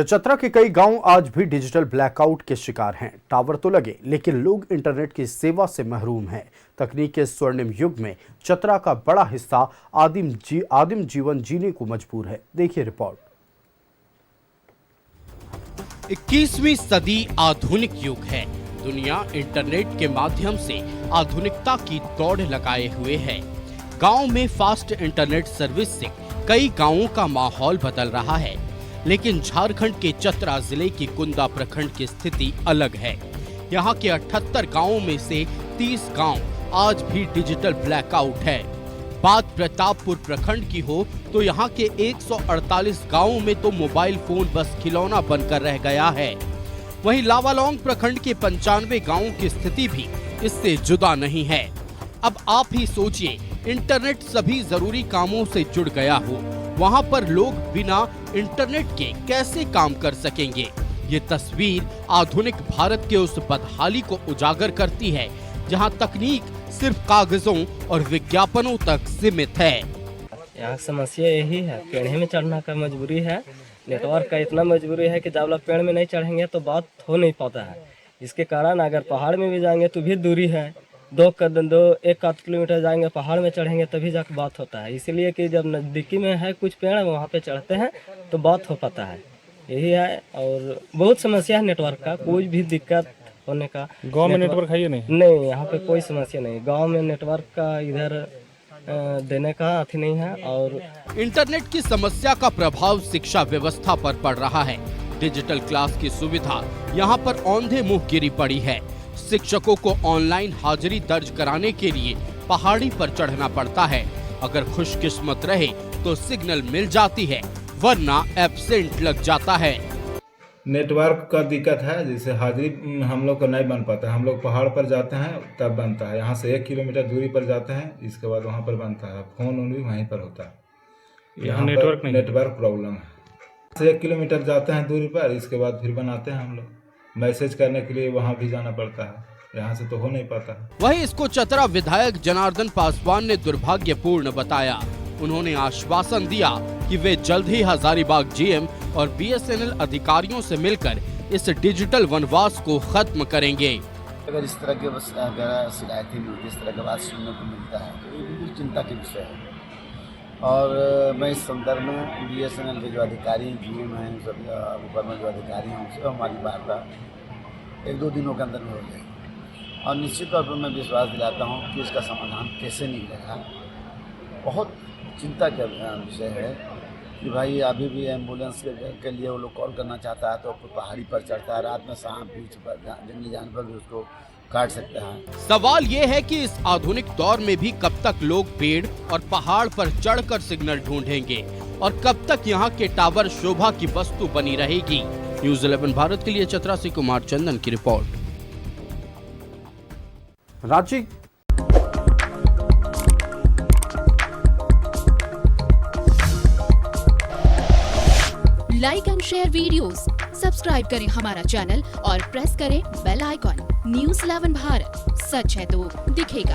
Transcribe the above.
चतरा के कई गांव आज भी डिजिटल ब्लैकआउट के शिकार हैं। टावर तो लगे लेकिन लोग इंटरनेट की सेवा से महरूम हैं। तकनीक के स्वर्णिम युग में चतरा का बड़ा हिस्सा आदिम जीवन जीने को मजबूर है। देखिए रिपोर्ट। 21वीं सदी आधुनिक युग है। दुनिया इंटरनेट के माध्यम से आधुनिकता की दौड़ लगाए हुए है। गांव में फास्ट इंटरनेट सर्विस से कई गांवों का माहौल बदल रहा है, लेकिन झारखंड के चतरा जिले की कुंदा प्रखंड की स्थिति अलग है। यहाँ के 78 गांवों में से 30 गांव आज भी डिजिटल ब्लैकआउट है। बात प्रतापपुर प्रखंड की हो तो यहाँ के 148 गांवों में तो मोबाइल फोन बस खिलौना बनकर रह गया है। वहीं लावालौंग प्रखंड के 95 गांवों की स्थिति भी इससे जुदा नहीं है। अब आप ही सोचिए, इंटरनेट सभी जरूरी कामों से जुड़ गया हो, वहाँ पर लोग बिना इंटरनेट के कैसे काम कर सकेंगे। ये तस्वीर आधुनिक भारत के उस बदहाली को उजागर करती है जहाँ तकनीक सिर्फ कागजों और विज्ञापनों तक सीमित है। यहाँ समस्या यही है, पेड़ में चढ़ना का मजबूरी है। नेटवर्क का इतना मजबूरी है कि जब लोग पेड़ में नहीं चढ़ेंगे तो बात हो नहीं पाता है। इसके कारण अगर पहाड़ में भी जाएंगे तो भी दूरी है, 1 किलोमीटर जाएंगे, पहाड़ में चढ़ेंगे तभी जाकर बात होता है। इसीलिए कि जब नज़दीकी में है कुछ पेड़ वहाँ पे चढ़ते हैं तो बात हो पाता है। यही है, और बहुत समस्या है नेटवर्क का, कोई भी दिक्कत होने का। गांव में नेटवर्क है या नहीं, यहाँ पे कोई समस्या नहीं। गांव में नेटवर्क का इधर देने का अथी नहीं है। और इंटरनेट की समस्या का प्रभाव शिक्षा व्यवस्था पर पड़ रहा है। डिजिटल क्लास की सुविधा यहाँ पर औंधे मुंह गिरी पड़ी है। शिक्षकों को ऑनलाइन हाजिरी दर्ज कराने के लिए पहाड़ी पर चढ़ना पड़ता है। अगर खुशकिस्मत रहे तो सिग्नल मिल जाती है, वरना एब्सेंट लग जाता है। नेटवर्क का दिक्कत है, जैसे हाजिरी हम लोग को नहीं बन पाता है। हम लोग पहाड़ पर जाते हैं तब बनता है। यहाँ से 1 किलोमीटर दूरी पर जाते हैं, इसके बाद वहाँ पर बनता है। फोन भी वहीं पर होता है। यहाँ नेटवर्क प्रॉब्लम है। 1 किलोमीटर जाते हैं दूरी पर, इसके बाद फिर बनाते हैं हम लोग। मैसेज करने के लिए वहाँ भी जाना पड़ता है, यहाँ से तो हो नहीं पाता है। वहीं इसको चतरा विधायक जनार्दन पासवान ने दुर्भाग्यपूर्ण बताया। उन्होंने आश्वासन दिया कि वे जल्द ही हजारीबाग जीएम और बीएसएनएल अधिकारियों से मिलकर इस डिजिटल वनवास को खत्म करेंगे। अगर इस तरह के शिकायतें मिलती, इस तरह की बात सुनने को मिलता है तो ये बिल्कुल चिंता के विषय है। और मैं इस संदर्भ में बीएसएनएल के जो अधिकारी जीएम हैं, सब ऊपर में जो अधिकारी हैं, उनसे हमारी वार्ता 1-2 दिनों के अंदर में हो जाएगी। और निश्चित तौर पर मैं विश्वास दिलाता हूँ कि इसका समाधान कैसे निकलेगा। बहुत चिंता का विषय है कि भाई अभी भी एम्बुलेंस के लिए वो लोग कॉल करना चाहता है तो पहाड़ी पर चढ़ता है, रात में सांप बीच पर जंगली जानवर भी उसको काट सकता है। सवाल ये है कि इस आधुनिक दौर में भी कब तक लोग पेड़ और पहाड़ पर चढ़कर सिग्नल ढूंढेंगे और कब तक यहाँ के टावर शोभा की वस्तु बनी रहेगी। न्यूज़ 11 भारत के लिए चतरा से कुमार चंदन की report. Ranchi like and share videos, subscribe करें हमारा चैनल और प्रेस करें बेल आइकॉन। न्यूज़ 11 भारत, सच है तो दिखेगा।